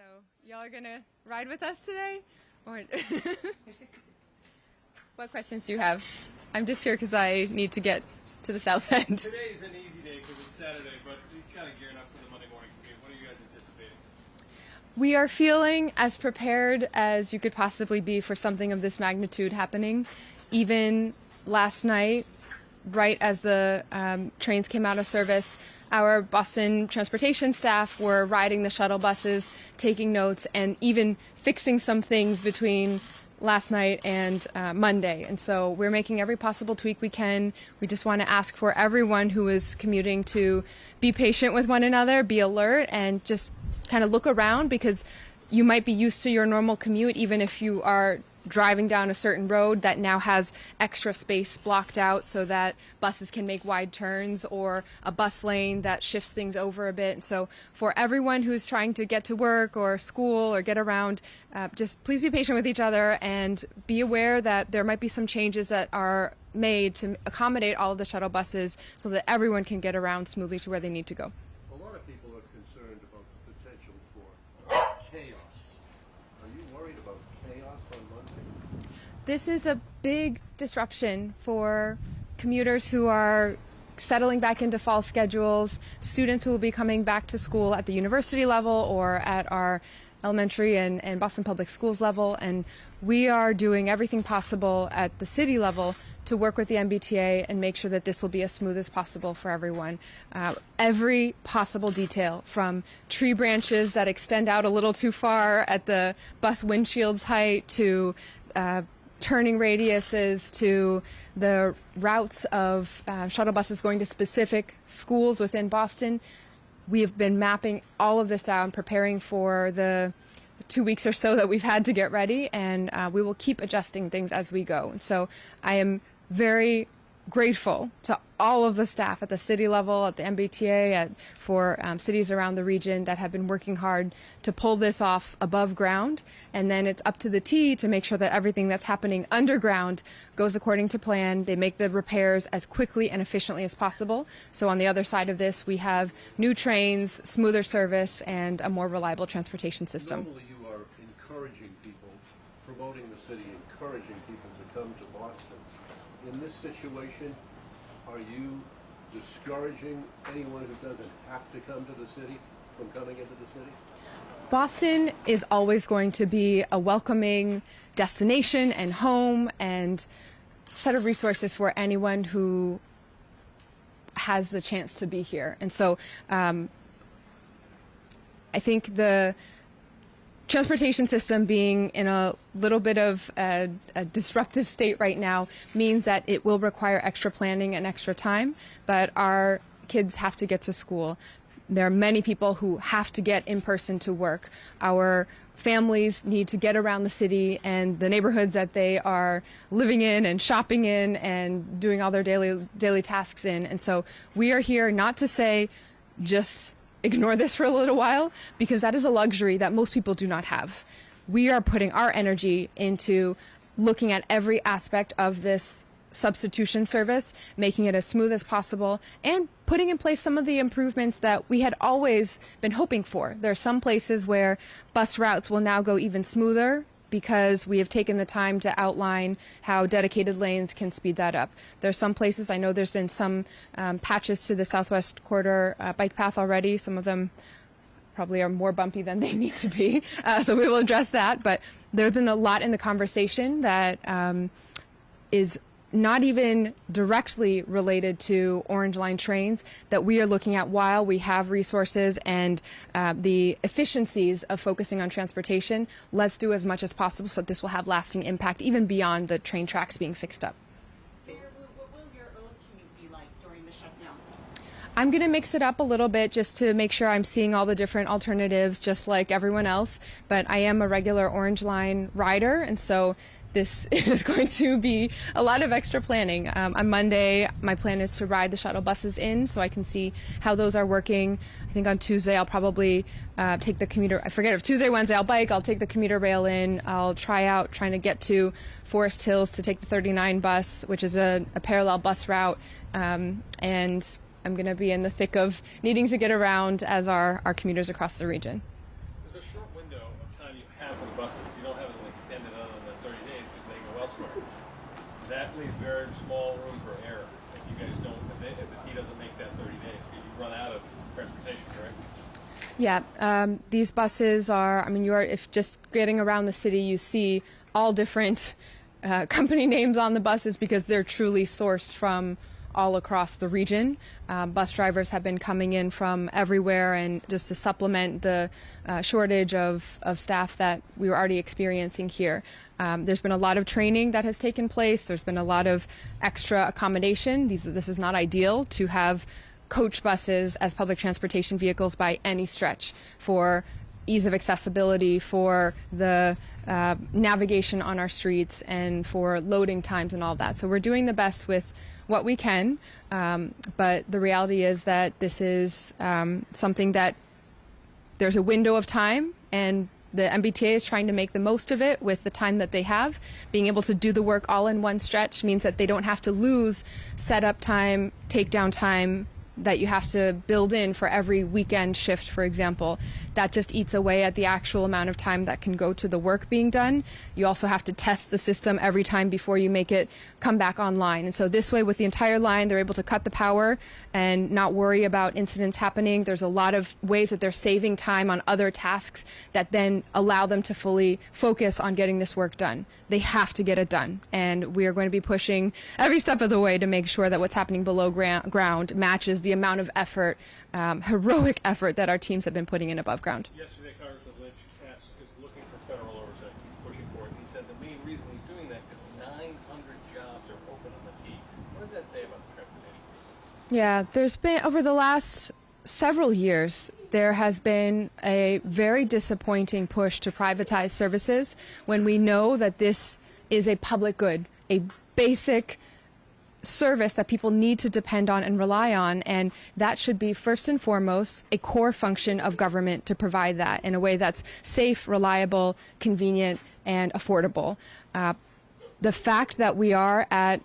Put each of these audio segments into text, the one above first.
So y'all are gonna ride with us today? Or what questions do you have? I'm just here because I need to get to the south end. Today's an easy day because it's Saturday, but you're kind of gearing up for the Monday morning commute. What are you guys anticipating? We are feeling as prepared as you could possibly be for something of this magnitude happening. Even last night, right as the trains came out of service, our Boston transportation staff were riding the shuttle buses, taking notes, and even fixing some things between last night and Monday. And so we're making every possible tweak we can. We just want to ask for everyone who is commuting to be patient with one another, be alert, and just kind of look around, because you might be used to your normal commute, even if you are driving down a certain road that now has extra space blocked out so that buses can make wide turns, or a bus lane that shifts things over a bit. And so for everyone who's trying to get to work or school or get around, just please be patient with each other and be aware that there might be some changes that are made to accommodate all of the shuttle buses so that everyone can get around smoothly to where they need to go. A lot of people are concerned about the potential for chaos. Are you worried about chaos on Monday? This is a big disruption for commuters who are settling back into fall schedules, students who will be coming back to school at the university level or at our elementary and Boston Public Schools level. And we are doing everything possible at the city level to work with the MBTA and make sure that this will be as smooth as possible for everyone. Every possible detail, from tree branches that extend out a little too far at the bus windshield's height, to turning radiuses, to the routes of shuttle buses going to specific schools within Boston. We have been mapping all of this out and preparing for the 2 weeks or so that we've had to get ready, and we will keep adjusting things as we go. And so I am very grateful to all of the staff at the city level, at the MBTA, for cities around the region that have been working hard to pull this off above ground. And then it's up to the T to make sure that everything that's happening underground goes according to plan. They make the repairs as quickly and efficiently as possible. So on the other side of this, we have new trains, smoother service, and a more reliable transportation system. Normally you are encouraging people, promoting the city, encouraging people to come to Boston. In this situation, are you discouraging anyone who doesn't have to come to the city from coming into the city? Boston is always going to be a welcoming destination and home and set of resources for anyone who has the chance to be here. And so I think the transportation system being in a little bit of a disruptive state right now means that it will require extra planning and extra time, but our kids have to get to school. There are many people who have to get in person to work. Our families need to get around the city and the neighborhoods that they are living in and shopping in and doing all their daily tasks in. And so we are here not to say just ignore this for a little while, because that is a luxury that most people do not have. We are putting our energy into looking at every aspect of this substitution service, making it as smooth as possible, and putting in place some of the improvements that we had always been hoping for. There are some places where bus routes will now go even smoother because we have taken the time to outline how dedicated lanes can speed that up. There are some places, I know there's been some patches to the Southwest Corridor bike path already. Some of them probably are more bumpy than they need to be, so we will address that. But there have been a lot in the conversation that is not even directly related to Orange Line trains that we are looking at while we have resources and the efficiencies of focusing on transportation. Let's do as much as possible so that this will have lasting impact even beyond the train tracks being fixed up. What will your own commute be like during the shutdown? I'm going to mix it up a little bit just to make sure I'm seeing all the different alternatives just like everyone else. But I am a regular Orange Line rider, and so this is going to be a lot of extra planning. On Monday, my plan is to ride the shuttle buses in so I can see how those are working. I think on Tuesday, I'll probably take the commuter. I forget if Tuesday, Wednesday, I'll bike. I'll take the commuter rail in. I'll try out trying to get to Forest Hills to take the 39 bus, which is a parallel bus route. And I'm going to be in the thick of needing to get around as our commuters across the region. There's a short window that leaves very small room for error if you guys don't, if the T doesn't make that 30 days, because you run out of transportation, correct? Yeah, these buses are, I mean, if just getting around the city, you see all different company names on the buses because they're truly sourced from all across the region. Bus drivers have been coming in from everywhere, and just to supplement the shortage of staff that we were already experiencing here. There's been a lot of training that has taken place. There's been a lot of extra accommodation. This is not ideal to have coach buses as public transportation vehicles by any stretch, for ease of accessibility, for the navigation on our streets, and for loading times and all that. So we're doing the best with what we can, but the reality is that this is something that there's a window of time, and the MBTA is trying to make the most of it with the time that they have. Being able to do the work all in one stretch means that they don't have to lose setup time, takedown time that you have to build in for every weekend shift, for example. That just eats away at the actual amount of time that can go to the work being done. You also have to test the system every time before you make it come back online. And so this way, with the entire line, they're able to cut the power and not worry about incidents happening. There's a lot of ways that they're saving time on other tasks that then allow them to fully focus on getting this work done. They have to get it done. And we are going to be pushing every step of the way to make sure that what's happening below ground matches the amount of effort, heroic effort that our teams have been putting in above ground. Yesterday, Congressman Lynch is looking for federal oversight, pushing for it. He said the main reason he's doing that is 900 jobs are open on the T. What does that say about the transportation system? Yeah, there's been, over the last several years, there has been a very disappointing push to privatize services when we know that this is a public good, a basic service that people need to depend on and rely on, and that should be first and foremost a core function of government to provide that in a way that's safe, reliable, convenient, and affordable. The fact that we are at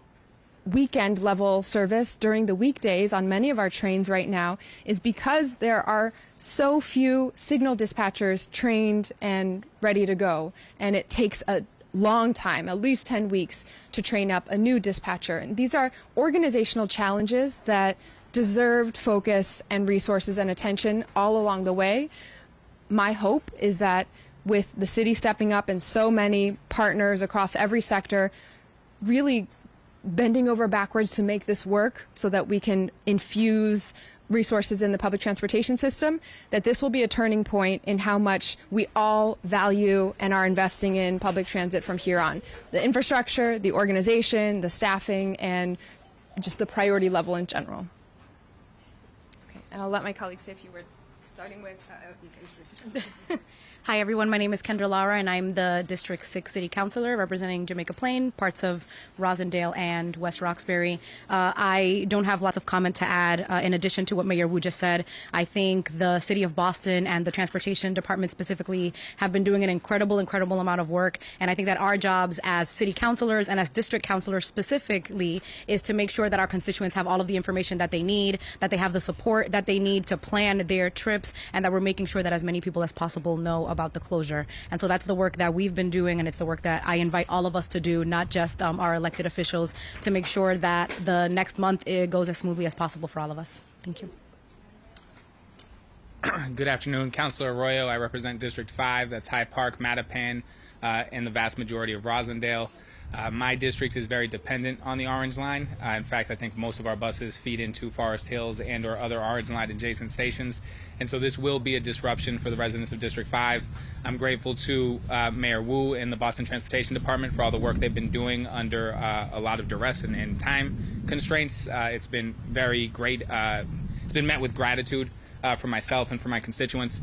weekend level service during the weekdays on many of our trains right now is because there are so few signal dispatchers trained and ready to go, and it takes a long time, at least 10 weeks, to train up a new dispatcher. And these are organizational challenges that deserved focus and resources and attention all along the way. My hope is that with the city stepping up and so many partners across every sector really bending over backwards to make this work so that we can infuse resources in the public transportation system, that this will be a turning point in how much we all value and are investing in public transit from here on. The infrastructure, the organization, the staffing, and just the priority level in general. Okay, and I'll let my colleagues say a few words, starting with, you can introduce yourself. Hi, everyone. My name is Kendra Lara, and I'm the District 6 City Councilor representing Jamaica Plain, parts of Rosendale, and West Roxbury. I don't have lots of comment to add in addition to what Mayor Wu just said. I think the City of Boston and the Transportation Department specifically have been doing an incredible amount of work, and I think that our jobs as City Councilors and as District Councilors specifically is to make sure that our constituents have all of the information that they need, that they have the support that they need to plan their trips, and that we're making sure that as many people as possible know about the closure. And so that's the work that we've been doing, and it's the work that I invite all of us to do, not just our elected officials, to make sure that the next month it goes as smoothly as possible for all of us. Thank you. Good afternoon, Councilor Arroyo. I represent District 5, that's Hyde Park, Mattapan, and the vast majority of Rosendale. My district is very dependent on the Orange Line. In fact, I think most of our buses feed into Forest Hills and or other Orange Line adjacent stations. And so this will be a disruption for the residents of District 5. I'm grateful to Mayor Wu and the Boston Transportation Department for all the work they've been doing under a lot of duress and time constraints. It's been very great. It's been met with gratitude for myself and for my constituents.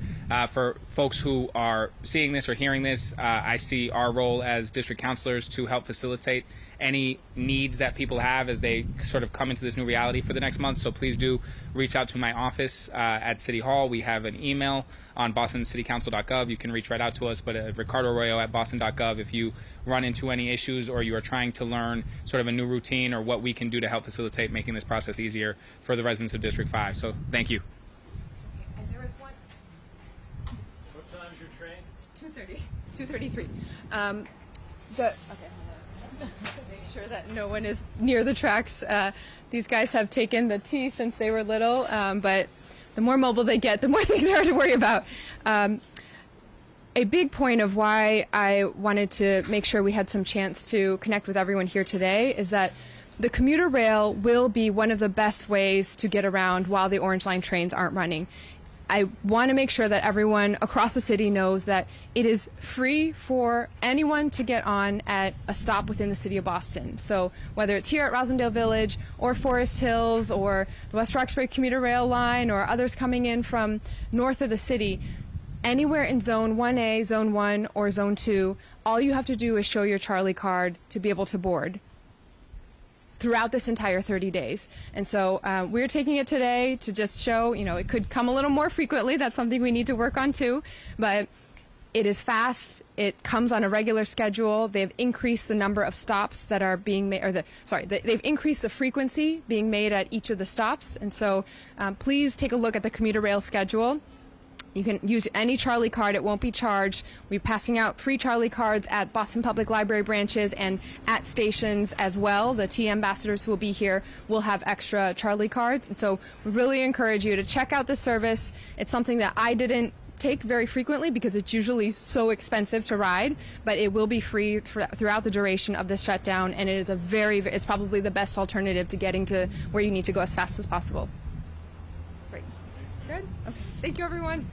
For folks who are seeing this or hearing this, I see our role as district councilors to help facilitate any needs that people have as they sort of come into this new reality for the next month. So please do reach out to my office at City Hall. We have an email on bostoncitycouncil.gov. You can reach right out to us, but Ricardo Arroyo at boston.gov if you run into any issues or you are trying to learn sort of a new routine or what we can do to help facilitate making this process easier for the residents of District 5. So thank you. What time's your train? 2:30, 2:33. Okay. Make sure that no one is near the tracks. These guys have taken the T since they were little, but the more mobile they get, the more things there are to worry about. A big point of why I wanted to make sure we had some chance to connect with everyone here today is that the commuter rail will be one of the best ways to get around while the Orange Line trains aren't running. I want to make sure that everyone across the city knows that it is free for anyone to get on at a stop within the city of Boston. So whether it's here at Rosendale Village or Forest Hills or the West Roxbury commuter rail line or others coming in from north of the city, anywhere in Zone 1A, Zone 1, or Zone 2, all you have to do is show your Charlie card to be able to board throughout this entire 30 days. And so we're taking it today to just show, it could come a little more frequently. That's something we need to work on too. But it is fast. It comes on a regular schedule. They've increased the number of stops that are being made, they've increased the frequency being made at each of the stops. And so please take a look at the commuter rail schedule. You can use any Charlie card. It won't be charged. We're passing out free Charlie cards at Boston Public Library branches and at stations as well. The T ambassadors who will be here will have extra Charlie cards. And so we really encourage you to check out the service. It's something that I didn't take very frequently because it's usually so expensive to ride, but it will be free throughout the duration of this shutdown. And it is it's probably the best alternative to getting to where you need to go as fast as possible. Great. Good? Okay. Thank you, everyone.